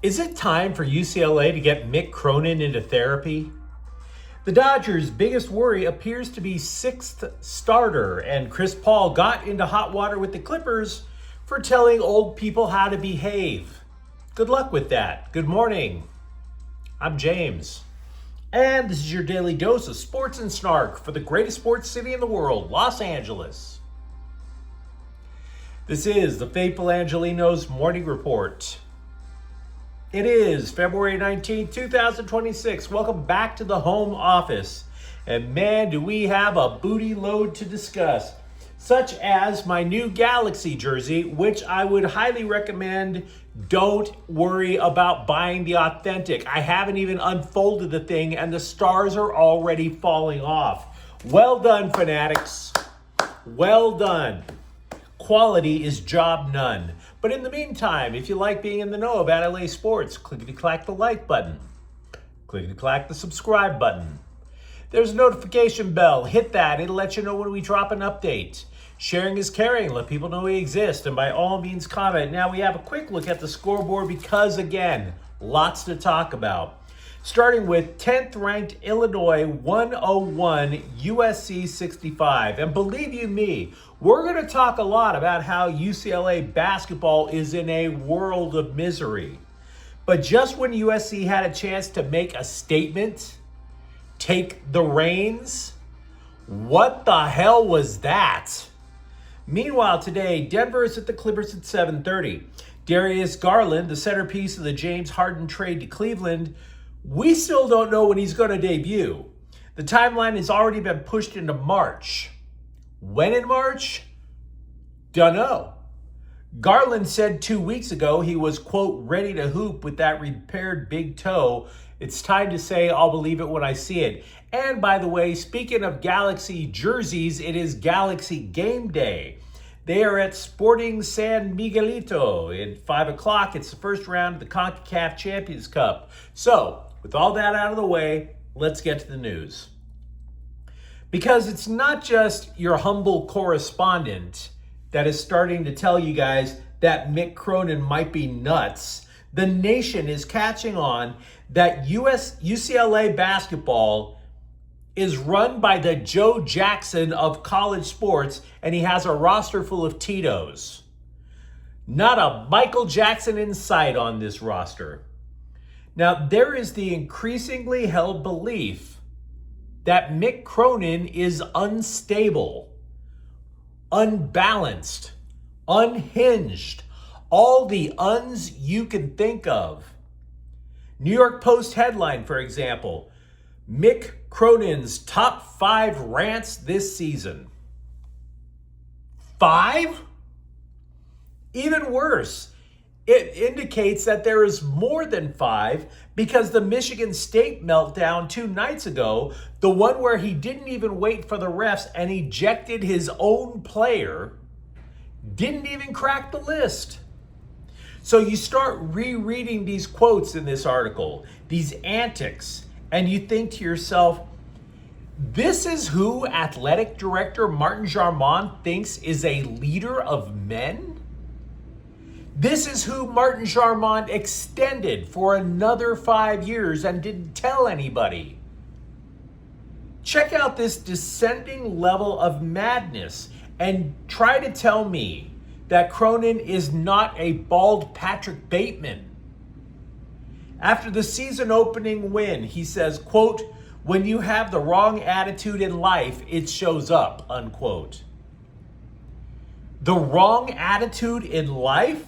Is it time for UCLA to get Mick Cronin into therapy? The Dodgers' biggest worry appears to be sixth starter, and Chris Paul got into hot water with the Clippers for telling old people how to behave. Good luck with that. Good morning. I'm James. And this is your daily dose of sports and snark for the greatest sports city in the world, Los Angeles. This is the Faithful Angelenos Morning Report. It is February 19th, 2026. Welcome back to the home office. And man, do we have a booty load to discuss, such as my new Galaxy jersey, which I would highly recommend. Don't worry about buying the authentic. I haven't even unfolded the thing and the stars are already falling off. Well done, fanatics. Well done. Quality is job none. But in the meantime, if you like being in the know about LA sports, clickety-clack the like button. Clickety-clack the subscribe button. There's a notification bell. Hit that. It'll let you know when we drop an update. Sharing is caring. Let people know we exist. And by all means, comment. Now we have a quick look at the scoreboard because, again, lots to talk about. Starting with 10th ranked Illinois 101, USC 65. And believe you me, we're going to talk a lot about how UCLA basketball is in a world of misery. But just when USC had a chance to make a statement, take the reins, what the hell was that? Meanwhile, today, Denver is at the Clippers at 7:30. Darius Garland, the centerpiece of the James Harden trade to Cleveland, we still don't know when he's going to debut. The timeline has already been pushed into March. When in March? Dunno. Garland said 2 weeks ago he was, quote, ready to hoop with that repaired big toe. It's time to say I'll believe it when I see it. And by the way, speaking of Galaxy jerseys, it is Galaxy game day. They are at Sporting San Miguelito at 5 o'clock. It's the first round of the CONCACAF Champions Cup. So, with all that out of the way, let's get to the news. Because it's not just your humble correspondent that is starting to tell you guys that Mick Cronin might be nuts. The nation is catching on that UCLA basketball is run by the Joe Jackson of college sports, and he has a roster full of Tito's. Not a Michael Jackson in sight on this roster. Now, there is the increasingly held belief that Mick Cronin is unstable, unbalanced, unhinged, all the uns you can think of. New York Post headline, for example, Mick Cronin's top 5 rants this season. 5? Even worse, it indicates that there is more than 5 because the Michigan State meltdown 2 nights ago, the one where he didn't even wait for the refs and ejected his own player, didn't even crack the list. So you start rereading these quotes in this article, these antics, and you think to yourself, this is who athletic director Martin Jarmond thinks is a leader of men? This is who Martin Jarmond extended for another 5 years and didn't tell anybody. Check out this descending level of madness and try to tell me that Cronin is not a bald Patrick Bateman. After the season opening win, he says, quote, when you have the wrong attitude in life, it shows up, unquote. The wrong attitude in life?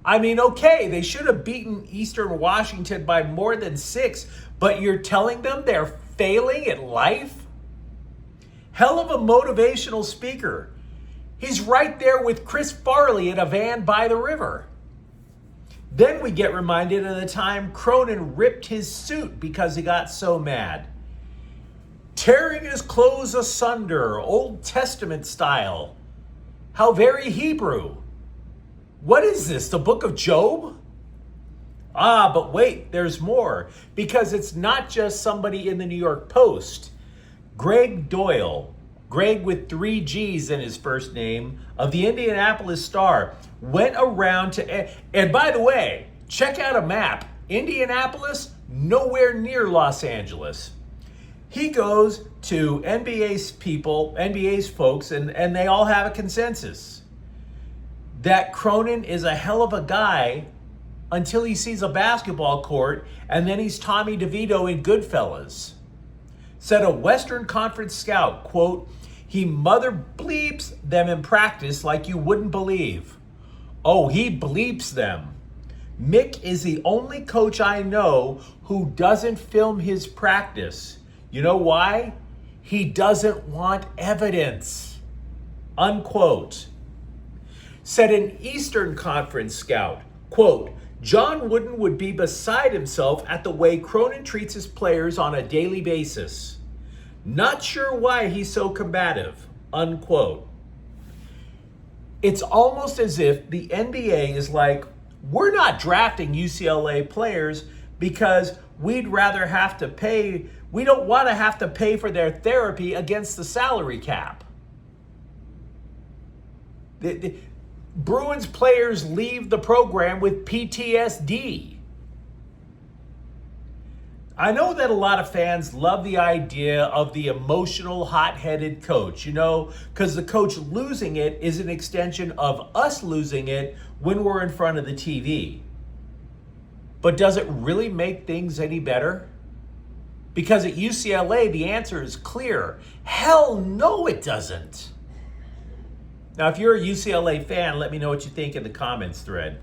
I mean, okay, they should have beaten Eastern Washington by more than 6, but you're telling them they're failing at life? Hell of a motivational speaker. He's right there with Chris Farley in a van by the river. Then we get reminded of the time Cronin ripped his suit because he got so mad. Tearing his clothes asunder, Old Testament style. How very Hebrew. What is this, the book of Job? Ah, but wait, there's more. Because it's not just somebody in the New York Post. Greg Doyle, Greg with 3 G's in his first name, of the Indianapolis Star, went around to, and by the way, Check out a map. Indianapolis, nowhere near Los Angeles. He goes to NBA's folks, and they all have a consensus that Cronin is a hell of a guy until he sees a basketball court, and then he's Tommy DeVito in Goodfellas. Said a Western Conference scout, quote, "He mother bleeps them in practice like you wouldn't believe." Oh, he bleeps them. Mick is the only coach I know who doesn't film his practice. You know why? He doesn't want evidence. Unquote. Said an Eastern Conference scout, quote, "John Wooden would be beside himself at the way Cronin treats his players on a daily basis. Not sure why he's so combative," unquote. It's almost as if the NBA is like, we're not drafting UCLA players because we don't want to have to pay for their therapy against the salary cap. The Bruins players leave the program with PTSD. I know that a lot of fans love the idea of the emotional, hot-headed coach, because the coach losing it is an extension of us losing it when we're in front of the TV. But does it really make things any better? Because at UCLA, the answer is clear. Hell no, it doesn't. Now, if you're a UCLA fan, let me know what you think in the comments thread.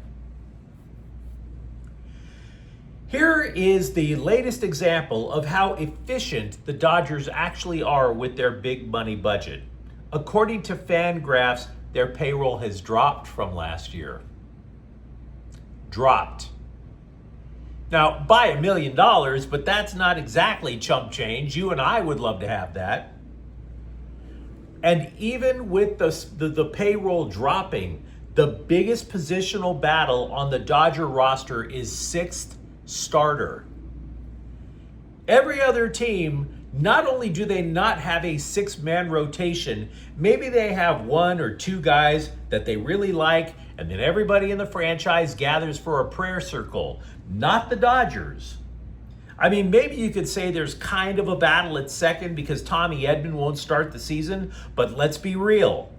Here is the latest example of how efficient the Dodgers actually are with their big money budget. According to FanGraphs, their payroll has dropped from last year. Dropped. Now, by $1 million, but that's not exactly chump change. You and I would love to have that. And even with the payroll dropping, the biggest positional battle on the Dodger roster is sixth starter. Every other team, not only do they not have a six-man rotation, maybe they have one or two guys that they really like, and then everybody in the franchise gathers for a prayer circle. Not the Dodgers. I mean, maybe you could say there's kind of a battle at second because Tommy Edman won't start the season, but let's be real.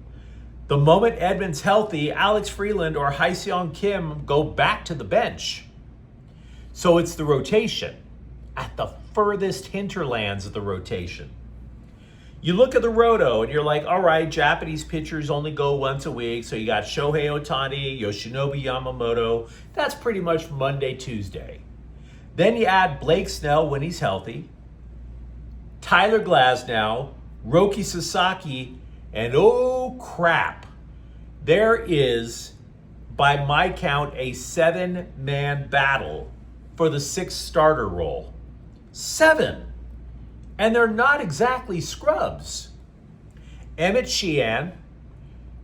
The moment Edman's healthy, Alex Freeland or Hyseong Kim go back to the bench. So it's the rotation at the furthest hinterlands of the rotation. You look at the roto and you're like, all right, Japanese pitchers only go once a week. So you got Shohei Ohtani, Yoshinobu Yamamoto. That's pretty much Monday, Tuesday. Then you add Blake Snell when he's healthy, Tyler Glasnow, Roki Sasaki, and oh crap, there is, by my count, a 7-man battle for the sixth starter role. 7. And they're not exactly scrubs. Emmett Sheehan,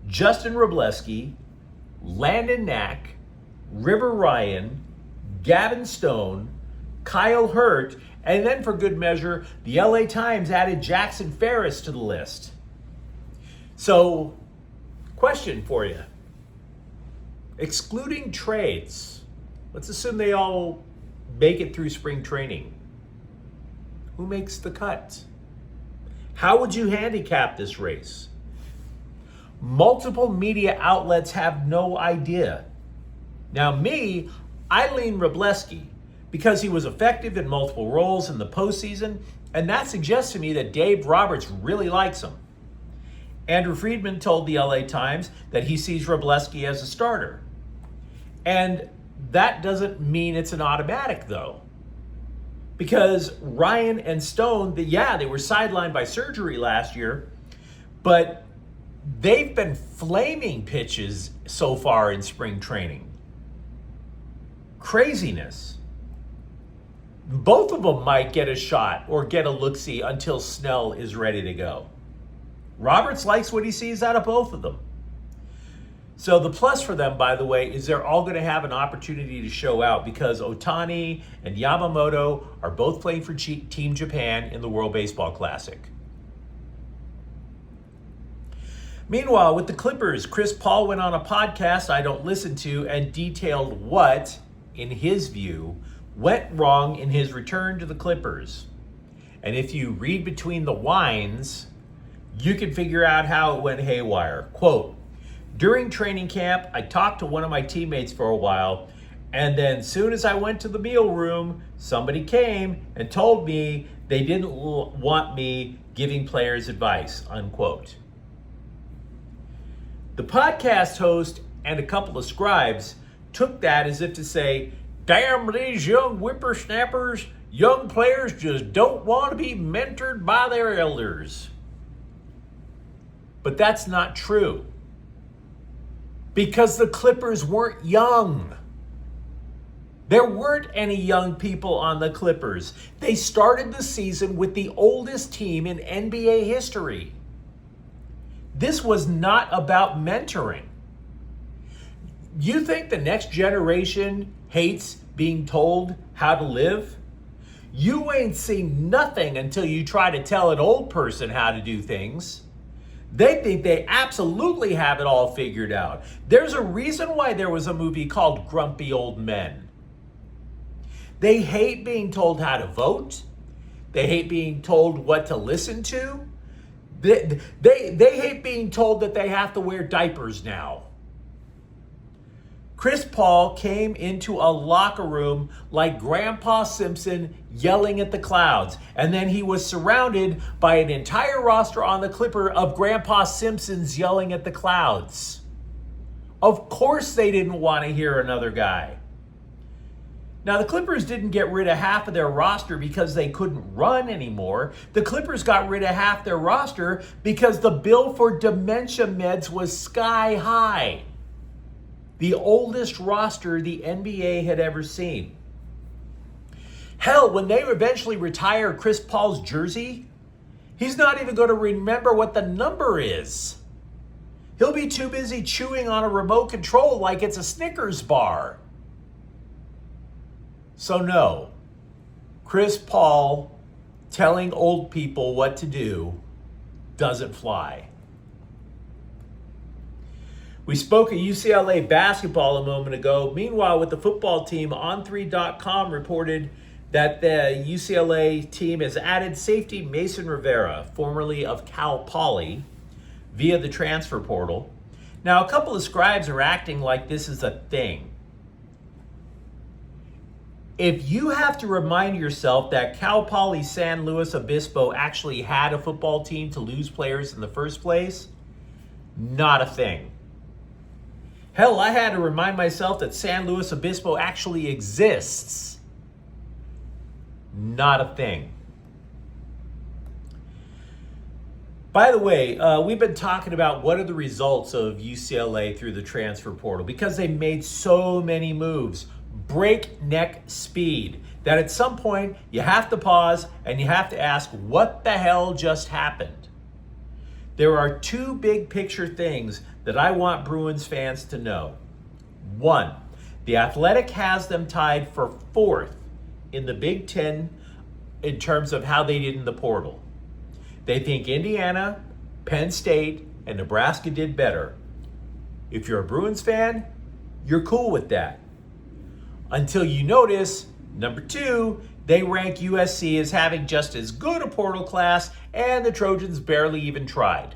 Justin Wroblewski, Landon Knack, River Ryan, Gavin Stone, Kyle Hurt, and then for good measure, the LA Times added Jackson Ferris to the list. So, question for you. Excluding trades, let's assume they all make it through spring training. Who makes the cut? How would you handicap this race? Multiple media outlets have no idea. Now me, I lean Wroblewski because he was effective in multiple roles in the postseason, and that suggests to me that Dave Roberts really likes him. Andrew Friedman told the LA Times that he sees Wroblewski as a starter. And that doesn't mean it's an automatic, though. Because Ryan and Stone, they were sidelined by surgery last year, but they've been flaming pitches so far in spring training. Craziness. Both of them might get a shot or get a look-see until Snell is ready to go. Roberts likes what he sees out of both of them. So the plus for them, by the way, is they're all going to have an opportunity to show out because Ohtani and Yamamoto are both playing for Team Japan in the World Baseball Classic. Meanwhile, with the Clippers, Chris Paul went on a podcast I don't listen to and detailed what in his view, went wrong in his return to the Clippers. And if you read between the lines, you can figure out how it went haywire. Quote, during training camp, I talked to one of my teammates for a while, and then soon as I went to the meal room, somebody came and told me they didn't want me giving players advice, unquote. The podcast host and a couple of scribes took that as if to say, damn these young whippersnappers, young players just don't want to be mentored by their elders. But that's not true. Because the Clippers weren't young. There weren't any young people on the Clippers. They started the season with the oldest team in NBA history. This was not about mentoring. You think the next generation hates being told how to live? You ain't seen nothing until you try to tell an old person how to do things. They think they absolutely have it all figured out. There's a reason why there was a movie called Grumpy Old Men. They hate being told how to vote. They hate being told what to listen to. They hate being told that they have to wear diapers now. Chris Paul came into a locker room like Grandpa Simpson yelling at the clouds. And then he was surrounded by an entire roster on the Clipper of Grandpa Simpsons yelling at the clouds. Of course they didn't want to hear another guy. Now, the Clippers didn't get rid of half of their roster because they couldn't run anymore. The Clippers got rid of half their roster because the bill for dementia meds was sky high. The oldest roster the NBA had ever seen. Hell, when they eventually retire Chris Paul's jersey, he's not even going to remember what the number is. He'll be too busy chewing on a remote control like it's a Snickers bar. So no, Chris Paul telling old people what to do doesn't fly. We spoke of UCLA basketball a moment ago. Meanwhile, with the football team, On3.com reported that the UCLA team has added safety Mason Rivera, formerly of Cal Poly, via the transfer portal. Now, a couple of scribes are acting like this is a thing. If you have to remind yourself that Cal Poly San Luis Obispo actually had a football team to lose players in the first place, not a thing. Hell, I had to remind myself that San Luis Obispo actually exists. Not a thing. By the way, we've been talking about what are the results of UCLA through the transfer portal because they made so many moves. Breakneck speed that at some point you have to pause and you have to ask, what the hell just happened? There are two big picture things that I want Bruins fans to know. One, the Athletic has them tied for 4th in the Big Ten in terms of how they did in the portal. They think Indiana, Penn State, and Nebraska did better. If you're a Bruins fan, you're cool with that. Until you notice, number 2, they rank USC as having just as good a portal class, and the Trojans barely even tried.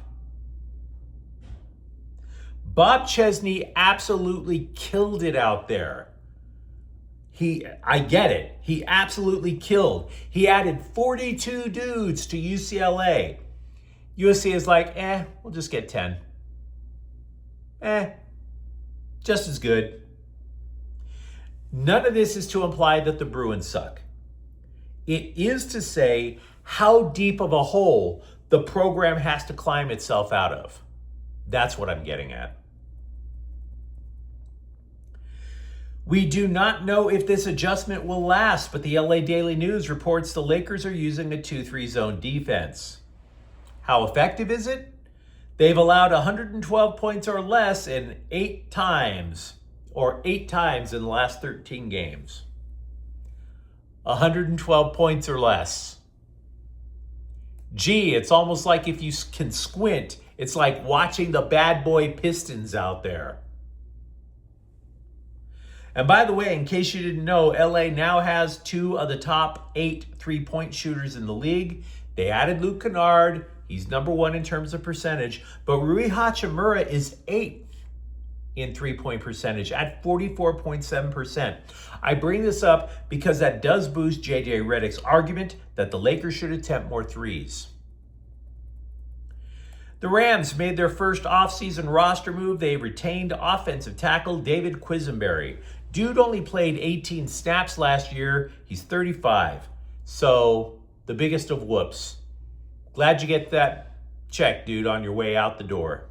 Bob Chesney absolutely killed it out there. I get it. He absolutely killed. He added 42 dudes to UCLA. USC is like, we'll just get 10. Just as good. None of this is to imply that the Bruins suck. It is to say how deep of a hole the program has to climb itself out of. That's what I'm getting at. We do not know if this adjustment will last, but the LA Daily News reports the Lakers are using a 2-3 zone defense. How effective is it? They've allowed 112 points or less in 8 times in the last 13 games. 112 points or less. Gee, it's almost like if you can squint, it's like watching the bad boy Pistons out there. And by the way, in case you didn't know, LA now has 2 of the top 8 3-point shooters in the league. They added Luke Kennard. He's number 1 in terms of percentage. But Rui Hachimura is 8th in 3-point percentage at 44.7%. I bring this up because that does boost JJ Redick's argument that the Lakers should attempt more threes. The Rams made their first offseason roster move. They retained offensive tackle David Quisenberry. Dude only played 18 snaps last year. He's 35. So, the biggest of whoops. Glad you get that check, dude, on your way out the door.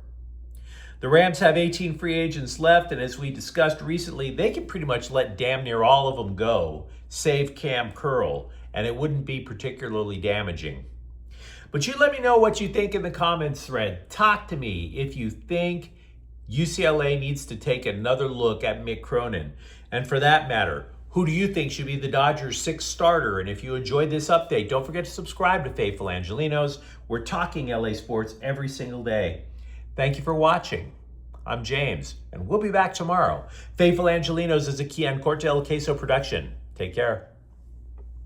The Rams have 18 free agents left, and as we discussed recently, they can pretty much let damn near all of them go, save Cam Curl, and it wouldn't be particularly damaging. But you let me know what you think in the comments thread. Talk to me if you think UCLA needs to take another look at Mick Cronin. And for that matter, who do you think should be the Dodgers' 6th starter? And if you enjoyed this update, don't forget to subscribe to Faithful Angelenos. We're talking LA sports every single day. Thank you for watching. I'm James, and we'll be back tomorrow. Faithful Angelenos is a Kian Corte El Queso production. Take care.